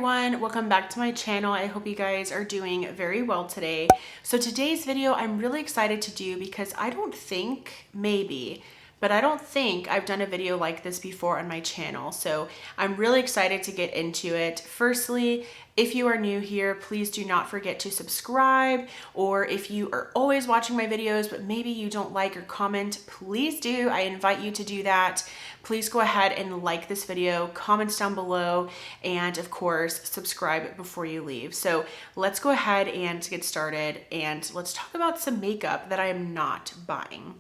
everyone, welcome back to my channel. I hope you guys are doing very well today. So today's video I'm really excited to do because I don't think I've done a video like this before on my channel. So I'm really excited to get into it. Firstly, if you are new here, please do not forget to subscribe, or if you are always watching my videos but maybe you don't like or comment, please do. I invite you to do that. Please go ahead and like this video, comments down below, and of course, subscribe before you leave. So let's go ahead and get started, and let's talk about some makeup that I am not buying.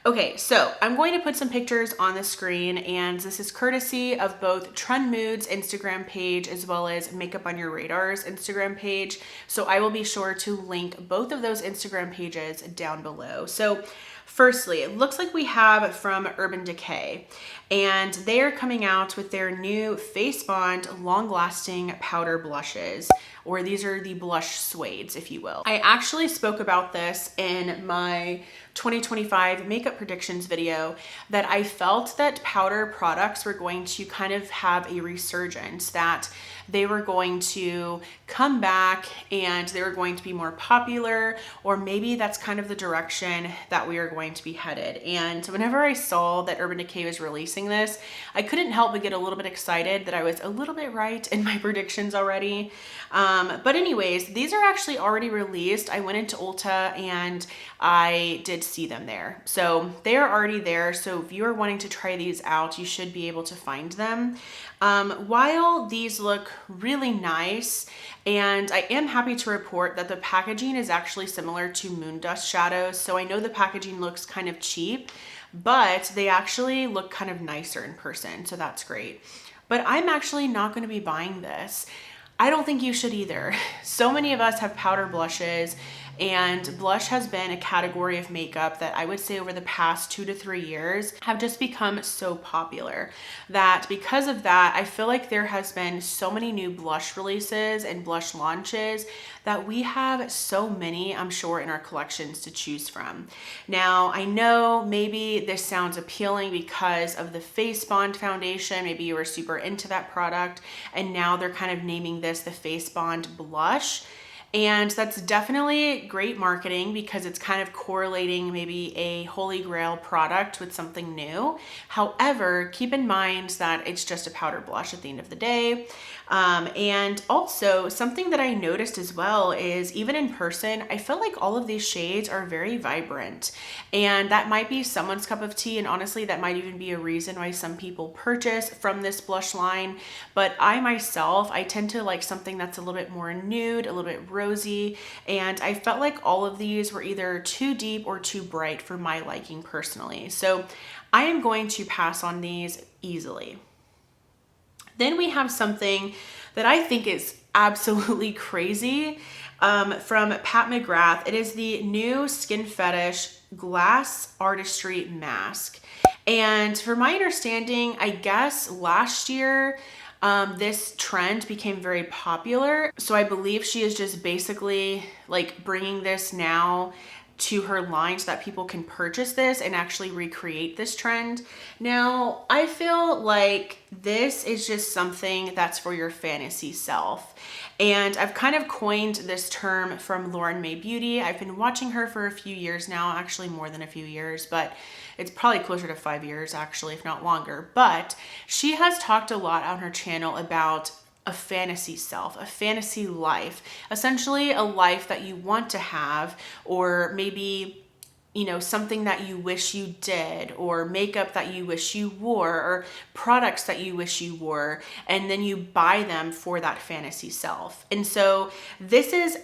Okay, so I'm going to put some pictures on the screen, and this is courtesy of both Trend Moods Instagram page as well as Makeup on Your Radar's Instagram page. So I will be sure to link both of those Instagram pages down below. So firstly, it looks like we have from Urban Decay, and they are coming out with their new Face Bond Long Lasting Powder Blushes, or these are the blush suedes, if you will. I actually spoke about this in my 2025 makeup predictions video, that I felt that powder products were going to kind of have a resurgence, that they were going to come back and they were going to be more popular, or maybe that's kind of the direction that we are going to be headed. And whenever I saw that Urban Decay was releasing this, I couldn't help but get a little bit excited that I was a little bit right in my predictions already. But anyways, these are actually already released. I went into Ulta and I did see them there. So they are already there. So if you are wanting to try these out, you should be able to find them. While these look really nice, and I am happy to report that the packaging is actually similar to Moon Dust shadows. So I know the packaging looks kind of cheap, but they actually look kind of nicer in person. So that's great. But I'm actually not going to be buying this. I don't think you should either. So many of us have powder blushes, and blush has been a category of makeup that I would say over the past 2 to 3 years have just become so popular, that because of that, I feel like there has been so many new blush releases and blush launches that we have so many, I'm sure, in our collections to choose from. Now, I know maybe this sounds appealing because of the Face Bond foundation. Maybe you were super into that product, and now they're kind of naming this the Face Bond blush. And that's definitely great marketing because it's kind of correlating maybe a holy grail product with something new. However, keep in mind that it's just a powder blush at the end of the day. And also something that I noticed as well is even in person, I feel like all of these shades are very vibrant, and that might be someone's cup of tea. And honestly, that might even be a reason why some people purchase from this blush line. But I myself, I tend to like something that's a little bit more nude, a little bit rosy, and I felt like all of these were either too deep or too bright for my liking personally. So I am going to pass on these easily. Then we have something that I think is absolutely crazy from Pat McGrath. It is the new Skin Fetish Glass Artistry Mask. And for my understanding, I guess last year, this trend became very popular. So I believe she is just basically like bringing this now to her line so that people can purchase this and actually recreate this trend. Now, I feel like this is just something that's for your fantasy self. And I've kind of coined this term from Lauren May Beauty. I've been watching her for a few years now, actually more than a few years, but it's probably closer to 5 years actually, if not longer. But she has talked a lot on her channel about a fantasy self, a fantasy life, essentially a life that you want to have, or maybe, you know, something that you wish you did, or makeup that you wish you wore, or products that you wish you wore, and then you buy them for that fantasy self. And so this is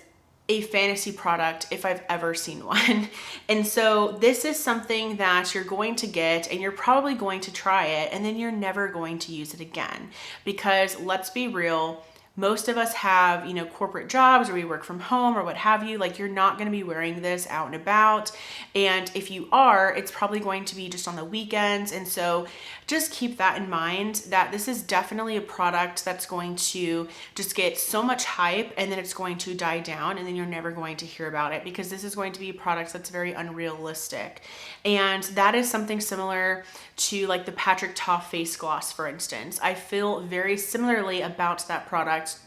a fantasy product if I've ever seen one. And so this is something that you're going to get, and you're probably going to try it, and then you're never going to use it again. Because let's be real, most of us have, you know, corporate jobs, or we work from home or what have you. Like, you're not going to be wearing this out and about. And if you are, it's probably going to be just on the weekends. And so just keep that in mind, that this is definitely a product that's going to just get so much hype and then it's going to die down and then you're never going to hear about it, because this is going to be a product that's very unrealistic. And that is something similar to like the Patrick Ta face gloss, for instance. I feel very similarly about that product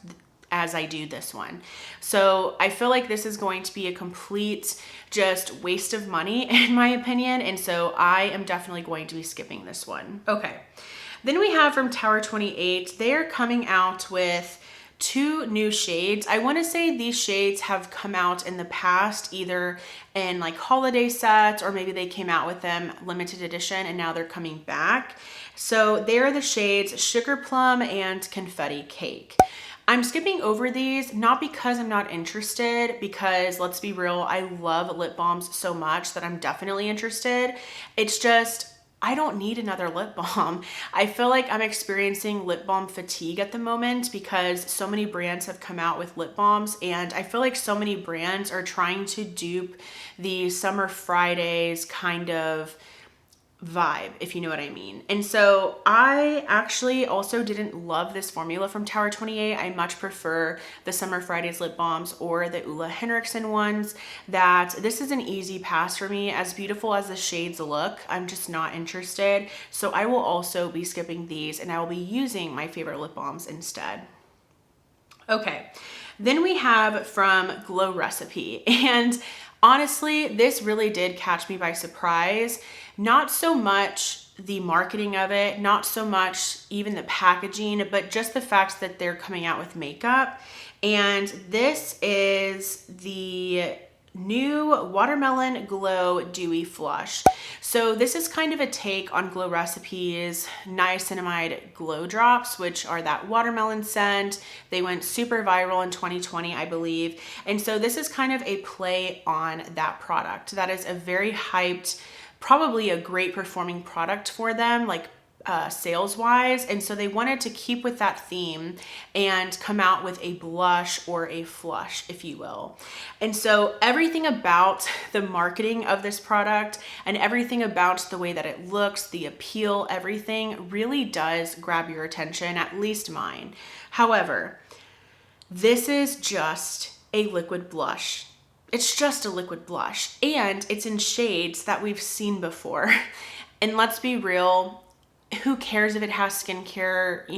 as I do this one. So I feel like this is going to be a complete just waste of money in my opinion. And so I am definitely going to be skipping this one. Okay. Then we have from Tower 28, they're coming out with 2 new shades. I want to say these shades have come out in the past, either in like holiday sets, or maybe they came out with them limited edition and now they're coming back. So they're the shades Sugar Plum and Confetti Cake. I'm skipping over these, not because I'm not interested, because let's be real, I love lip balms so much that I'm definitely interested. It's just, I don't need another lip balm. I feel like I'm experiencing lip balm fatigue at the moment because so many brands have come out with lip balms, and I feel like so many brands are trying to dupe the Summer Fridays kind of vibe, if you know what I mean. And so I actually also didn't love this formula from Tower 28. I much prefer the Summer Fridays lip balms or the Ulla Henriksen ones. That this is an easy pass for me. As beautiful as the shades look, I'm just not interested. So I will also be skipping these and I will be using my favorite lip balms instead. Okay, then we have from Glow Recipe, and honestly, this really did catch me by surprise. Not so much the marketing of it, not so much even the packaging, but just the fact that they're coming out with makeup. And this is the new Watermelon Glow Dewy Flush. So this is kind of a take on Glow Recipes Niacinamide Glow Drops, which are that watermelon scent. They went super viral in 2020, I believe. And so this is kind of a play on that product. That is a very hyped, probably a great performing product for them, like sales wise. And so they wanted to keep with that theme and come out with a blush or a flush, if you will. And so everything about the marketing of this product and everything about the way that it looks, the appeal, everything really does grab your attention, at least mine. However, this is just a liquid blush. It's just a liquid blush, and it's in shades that we've seen before. And let's be real, who cares if it has skincare,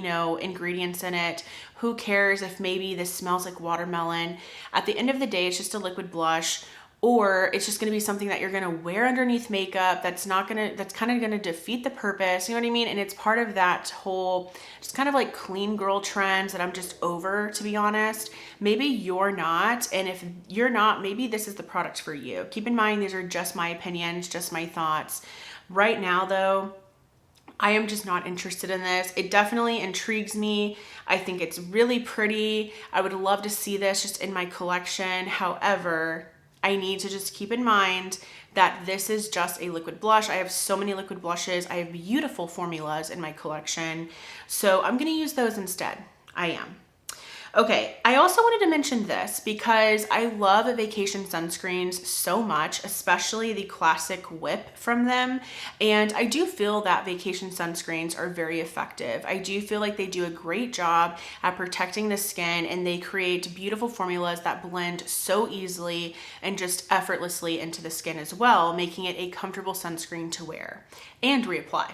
ingredients in it? Who cares if maybe this smells like watermelon? At the end of the day, it's just a liquid blush, or it's just going to be something that you're going to wear underneath makeup that's kind of going to defeat the purpose. You know what I mean? And it's part of that whole just kind of like clean girl trends that I'm just over, to be honest. Maybe you're not. And if you're not, maybe this is the product for you. Keep in mind, these are just my opinions, just my thoughts. Right now, though, I am just not interested in this. It definitely intrigues me. I think it's really pretty. I would love to see this just in my collection. However, I need to just keep in mind that this is just a liquid blush. I have so many liquid blushes. I have beautiful formulas in my collection. So I'm gonna use those instead. I am. Okay, I also wanted to mention this because I love vacation sunscreens so much, especially the classic whip from them. And I do feel that vacation sunscreens are very effective. I do feel like they do a great job at protecting the skin, and they create beautiful formulas that blend so easily and just effortlessly into the skin as well, making it a comfortable sunscreen to wear and reapply.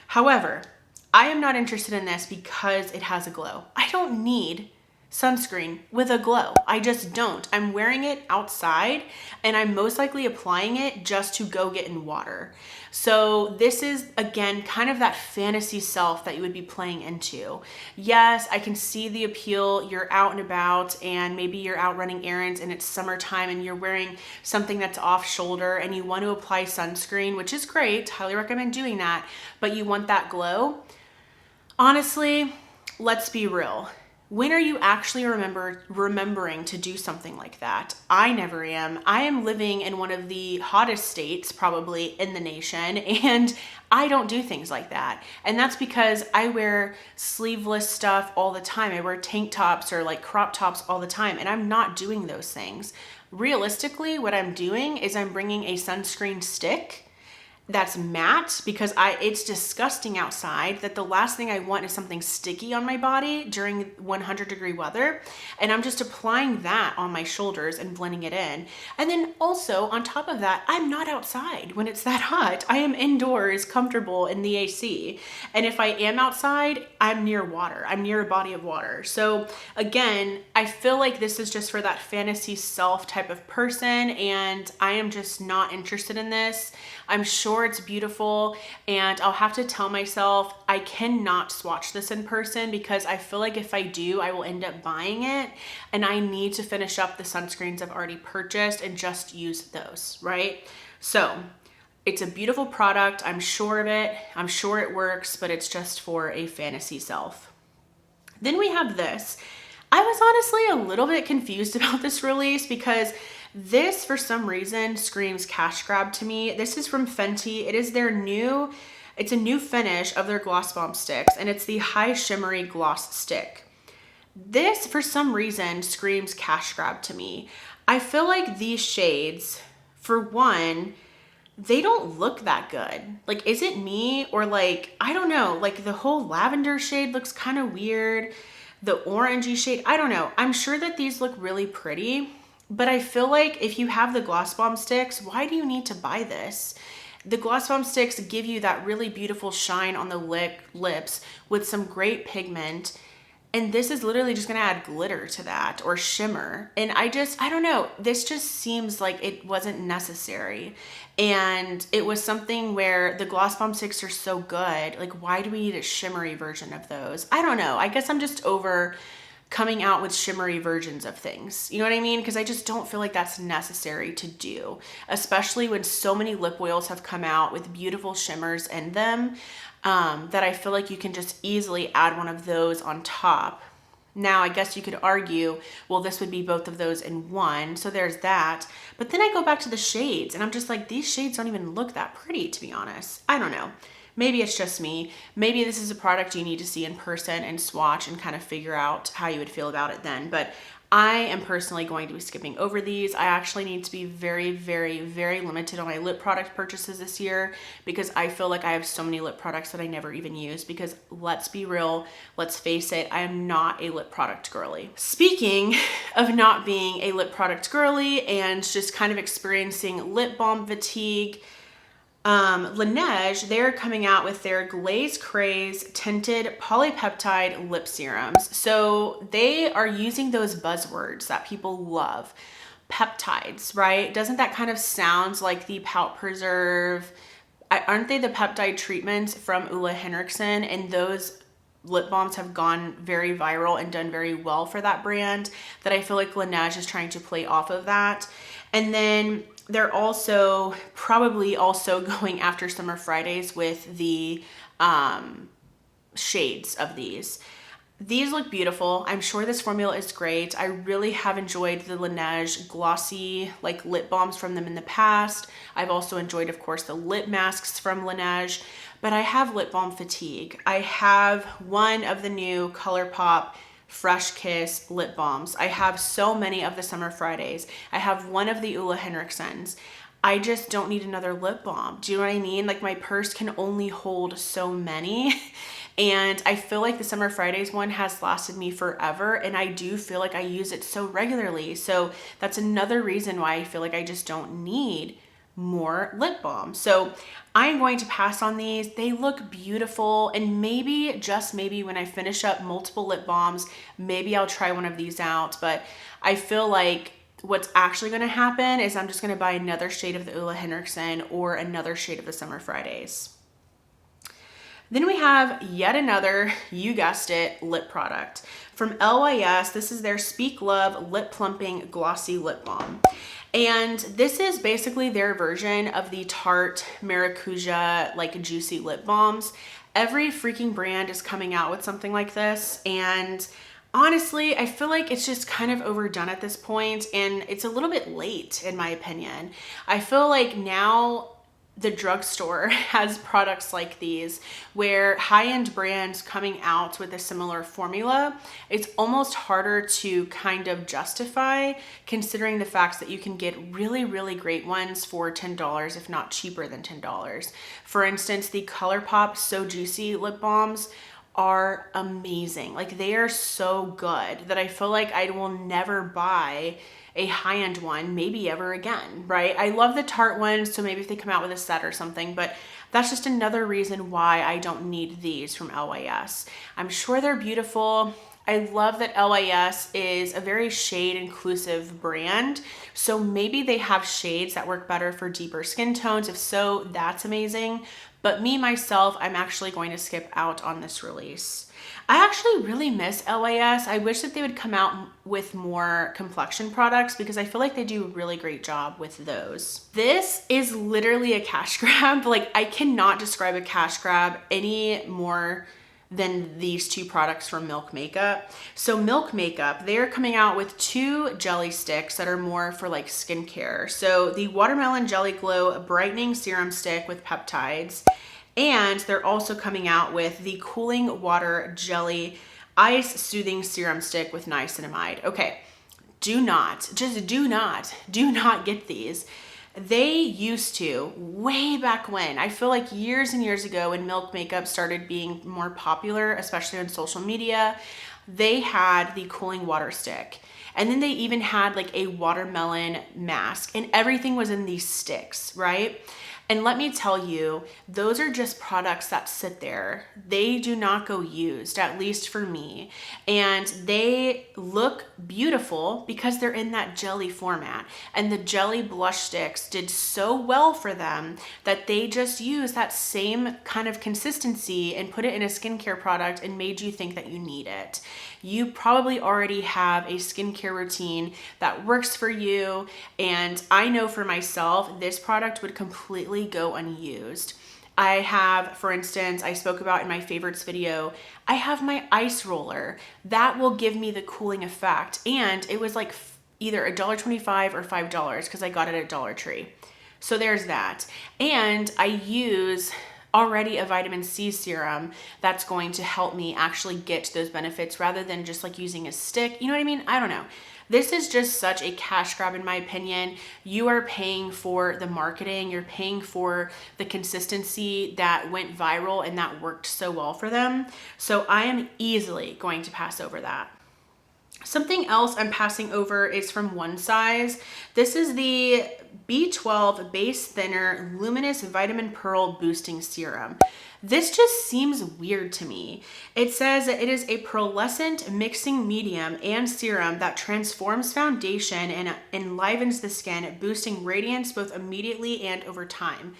However, I am not interested in this because it has a glow. I don't need sunscreen with a glow. I just don't. I'm wearing it outside and I'm most likely applying it just to go get in water. So this is, again, kind of that fantasy self that you would be playing into. Yes, I can see the appeal. You're out and about and maybe you're out running errands and it's summertime and you're wearing something that's off shoulder and you want to apply sunscreen, which is great. Highly recommend doing that. But you want that glow. Honestly, let's be real. When are you actually remembering to do something like that? I never am. I am living in one of the hottest states probably in the nation, and I don't do things like that. And that's because I wear sleeveless stuff all the time. I wear tank tops or like crop tops all the time, and I'm not doing those things. Realistically, what I'm doing is I'm bringing a sunscreen stick that's matte, because it's disgusting outside that the last thing I want is something sticky on my body during 100-degree weather. And I'm just applying that on my shoulders and blending it in. And then also on top of that, I'm not outside when it's that hot. I am indoors, comfortable in the AC. And if I am outside, I'm near water. I'm near a body of water. So again, I feel like this is just for that fantasy self type of person, and I am just not interested in this. I'm sure it's beautiful, and I'll have to tell myself I cannot swatch this in person, because I feel like if I do, I will end up buying it, and I need to finish up the sunscreens I've already purchased and just use those, right? So it's a beautiful product. I'm sure of it. I'm sure it works, but it's just for a fantasy self. Then we have this. I was honestly a little bit confused about this release, because this, for some reason, screams cash grab to me. This is from Fenty. It is it's a new finish of their Gloss Bomb sticks, and it's the High Shimmery Gloss Stick. This, for some reason, screams cash grab to me. I feel like these shades, for one, they don't look that good. Like, is it me? Or like, I don't know, like the whole lavender shade looks kind of weird. The orangey shade, I don't know. I'm sure that these look really pretty, but I feel like if you have the Gloss Bomb sticks, why do you need to buy this? The Gloss Bomb sticks give you that really beautiful shine on the lips with some great pigment. And this is literally just gonna add glitter to that, or shimmer. And I don't know, this just seems like it wasn't necessary. And it was something where the Gloss Bomb sticks are so good. Like, why do we need a shimmery version of those? I don't know. I guess I'm just over coming out with shimmery versions of things. You know what I mean? Because I just don't feel like that's necessary to do, especially when so many lip oils have come out with beautiful shimmers in them, that I feel like you can just easily add one of those on top. Now, I guess you could argue, well, this would be both of those in one, so there's that. But then I go back to the shades, and I'm just like, these shades don't even look that pretty, to be honest. I don't know. Maybe it's just me. Maybe this is a product you need to see in person and swatch and kind of figure out how you would feel about it then. But I am personally going to be skipping over these. I actually need to be very, very, very limited on my lip product purchases this year, because I feel like I have so many lip products that I never even use, because let's be real, let's face it, I am not a lip product girly. Speaking of not being a lip product girly and just kind of experiencing lip balm fatigue, Laneige, they're coming out with their Glaze Craze tinted polypeptide lip serums. So they are using those buzzwords that people love. Peptides, right? Doesn't that kind of sound like the Pout Preserve? Aren't they the peptide treatments from Ole Henriksen? And those lip balms have gone very viral and done very well for that brand, that I feel like Laneige is trying to play off of that. And then they're also probably also going after Summer Fridays with the shades of these. These look beautiful. I'm sure this formula is great. I really have enjoyed the Laneige glossy like lip balms from them in the past. I've also enjoyed, of course, the lip masks from Laneige, but I have lip balm fatigue. I have one of the new ColourPop Fresh Kiss lip balms. I have so many of the Summer Fridays. I have one of the Ole Henriksens. I just don't need another lip balm. Do you know what I mean? Like, my purse can only hold so many. And I feel like the Summer Fridays one has lasted me forever, and I do feel like I use it so regularly. So that's another reason why I feel like I just don't need more lip balm. So I'm going to pass on these. They look beautiful, and maybe, just maybe, when I finish up multiple lip balms, maybe I'll try one of these out. But I feel like what's actually going to happen is I'm just going to buy another shade of the Ole Henriksen or another shade of the Summer Fridays. Then we have yet another, you guessed it, lip product. From LYS, this is their Speak Love Lip Plumping Glossy Lip Balm. And this is basically their version of the Tarte Maracuja, like, juicy lip balms. Every freaking brand is coming out with something like this, and honestly, I feel like it's just kind of overdone at this point, and it's a little bit late, in my opinion. I feel like now the drugstore has products like these where high-end brands coming out with a similar formula, it's almost harder to kind of justify considering the facts that you can get really, really great ones for $10, if not cheaper than $10. For instance, the ColourPop So Juicy lip balms are amazing. Like, they are so good that I feel like I will never buy a high-end one, maybe ever again, right? I love the Tarte ones, so maybe if they come out with a set or something, but that's just another reason why I don't need these from LYS. I'm sure they're beautiful. I love that LYS is a very shade inclusive brand. So maybe they have shades that work better for deeper skin tones. If so, that's amazing. But me, myself, I'm actually going to skip out on this release. I actually really miss LYS. I wish that they would come out with more complexion products because I feel like they do a really great job with those. This is literally a cash grab. Like, I cannot describe a cash grab any more than these two products from Milk Makeup. So Milk Makeup, they're coming out with 2 jelly sticks that are more for like skincare. So the Watermelon Jelly Glow Brightening Serum Stick with peptides, and they're also coming out with the Cooling Water Jelly Ice Soothing Serum Stick with niacinamide. Okay, do not get these. They used to, way back when, I feel like years and years ago when Milk Makeup started being more popular, especially on social media, they had the cooling water stick. And then they even had like a watermelon mask, and everything was in these sticks, right? And let me tell you, those are just products that sit there. They do not go used, at least for me. And they look beautiful because they're in that jelly format. And the jelly blush sticks did so well for them that they just used that same kind of consistency and put it in a skincare product and made you think that you need it. You probably already have a skincare routine that works for you. And I know for myself, this product would completely go unused. I have, for instance, I spoke about in my favorites video, I have my ice roller that will give me the cooling effect. And it was like either $1.25 or $5 because I got it at Dollar Tree. So there's that. And I use already a vitamin C serum that's going to help me actually get those benefits rather than just like using a stick. You know what I mean? I don't know. This is just such a cash grab in my opinion. You are paying for the marketing, you're paying for the consistency that went viral and that worked so well for them. So I am easily going to pass over that. Something else I'm passing over is from One Size. This is the B12 Base Thinner Luminous Vitamin Pearl Boosting Serum. This just seems weird to me. It says that it is a pearlescent mixing medium and serum that transforms foundation and enlivens the skin, boosting radiance both immediately and over time.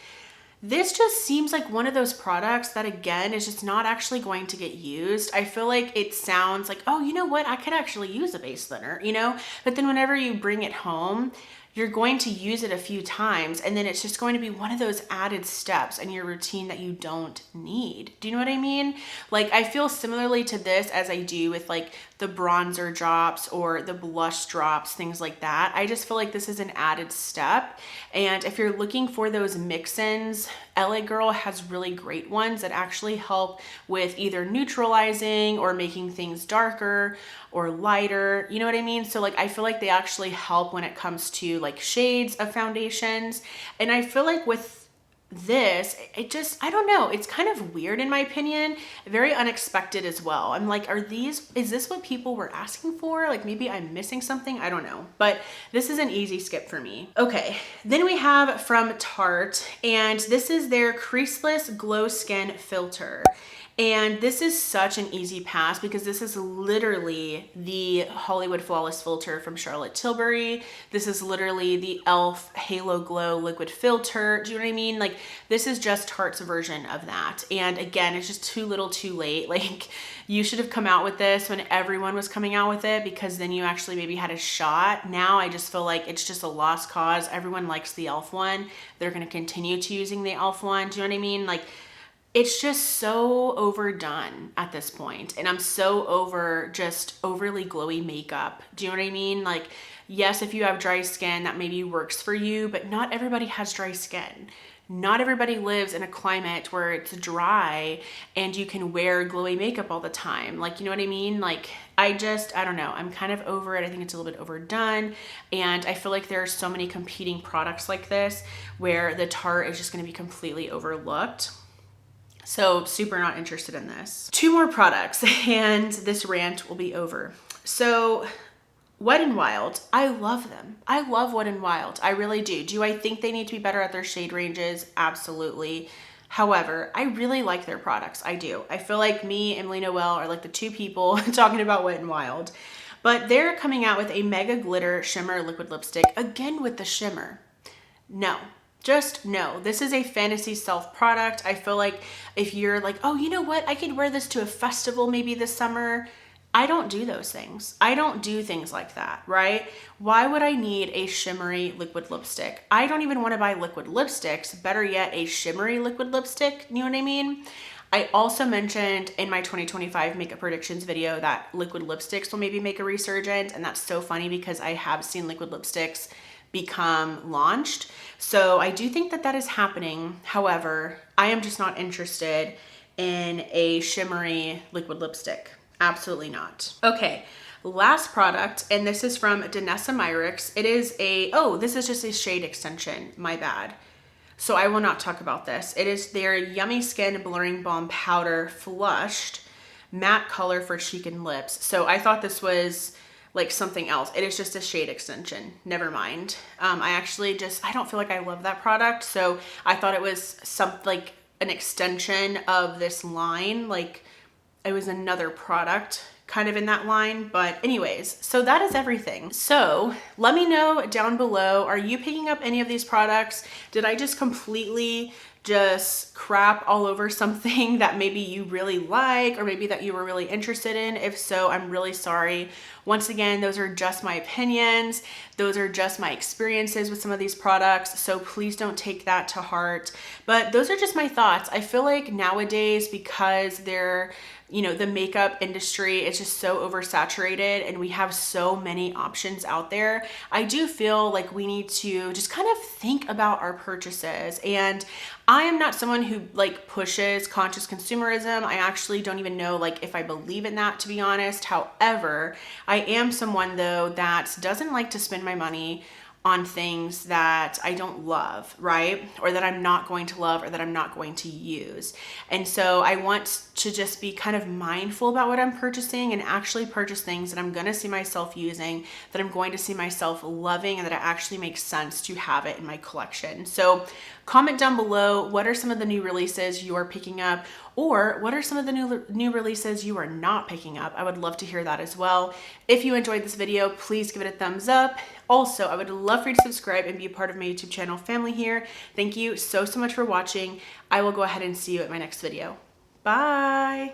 This just seems like one of those products that, again, is just not actually going to get used. I feel like it sounds like, oh, you know what? I could actually use a base thinner, you know? But then whenever you bring it home, you're going to use it a few times, and then it's just going to be one of those added steps in your routine that you don't need. Do you know what I mean? Like, I feel similarly to this as I do with like the bronzer drops or the blush drops, things like that. I just feel like this is an added step. And if you're looking for those mix-ins, LA Girl has really great ones that actually help with either neutralizing or making things darker or lighter, you know what I mean? So like, I feel like they actually help when it comes to like shades of foundations. And I feel like with this, it just, I don't know, it's kind of weird in my opinion, very unexpected as well. I'm like, is this what people were asking for? Like maybe I'm missing something, I don't know, but this is an easy skip for me. Okay, then we have from Tarte, and this is their Creaseless Glow Skin Filter. And this is such an easy pass because this is literally the Hollywood Flawless Filter from Charlotte Tilbury. This is literally the e.l.f. Halo Glow Liquid Filter. Do you know what I mean? Like, this is just Tarte's version of that. And again, it's just too little too late. Like, you should have come out with this when everyone was coming out with it, because then you actually maybe had a shot. Now I just feel like it's just a lost cause. Everyone likes the e.l.f. one. They're going to continue to using the e.l.f. one. Do you know what I mean? Like, it's just so overdone at this point. And I'm so over just overly glowy makeup. Do you know what I mean? Like, yes, if you have dry skin, that maybe works for you, but not everybody has dry skin. not everybody lives in a climate where it's dry and you can wear glowy makeup all the time. Like, you know what I mean? Like, I don't know. I'm kind of over it. I think it's a little bit overdone. And I feel like there are so many competing products like this where the Tarte is just going to be completely overlooked. So super not interested in this. 2 more products and this rant will be over. So Wet n Wild, I love them. I love Wet n Wild. I really do. Do I think they need to be better at their shade ranges? Absolutely. However, I really like their products. I do. I feel like me and Emily Noel are like the 2 people talking about Wet n Wild. But they're coming out with a Mega Glitter Shimmer Liquid Lipstick, again with the shimmer. No. Just no. This is a Fantasy Self product. I feel like if you're like, oh, you know what? I could wear this to a festival maybe this summer. I don't do those things. I don't do things like that, right? Why would I need a shimmery liquid lipstick? I don't even want to buy liquid lipsticks. Better yet, a shimmery liquid lipstick. You know what I mean? I also mentioned in my 2025 makeup predictions video that liquid lipsticks will maybe make a resurgence. And that's so funny because I have seen liquid lipsticks become launched. So I do think that that is happening. However, I am just not interested in a shimmery liquid lipstick. Absolutely not. Okay, last product, and this is from Danessa Myricks. It is this is just a shade extension, my bad. So I will not talk about this. It is their Yummy Skin Blurring Balm Powder Flushed Matte Color for Cheek and Lips. So I thought this was like something else. It is just a shade extension. Never mind. I don't feel like I love that product. So I thought it was like an extension of this line, like it was another product kind of in that line. But anyways, so that is everything. So let me know down below, are you picking up any of these products? Did I just completely just crap all over something that maybe you really like, or maybe that you were really interested in? If so, I'm really sorry. Once again, those are just my opinions. Those are just my experiences with some of these products. So please don't take that to heart. But those are just my thoughts. I feel like nowadays, because the makeup industry is just so oversaturated and we have so many options out there, I do feel like we need to just kind of think about our purchases. And I am not someone who like pushes conscious consumerism. I actually don't even know like if I believe in that, to be honest. However, I am someone though that doesn't like to spend my money on things that I don't love, right? Or that I'm not going to love, or that I'm not going to use. And so I want to just be kind of mindful about what I'm purchasing and actually purchase things that I'm going to see myself using, that I'm going to see myself loving, and that it actually makes sense to have it in my collection. So comment down below, what are some of the new releases you are picking up, or what are some of the new releases you are not picking up? I would love to hear that as well. If you enjoyed this video, please give it a thumbs up. Also, I would love for you to subscribe and be a part of my YouTube channel family here. Thank you so much for watching. I will go ahead and see you at my next video. Bye.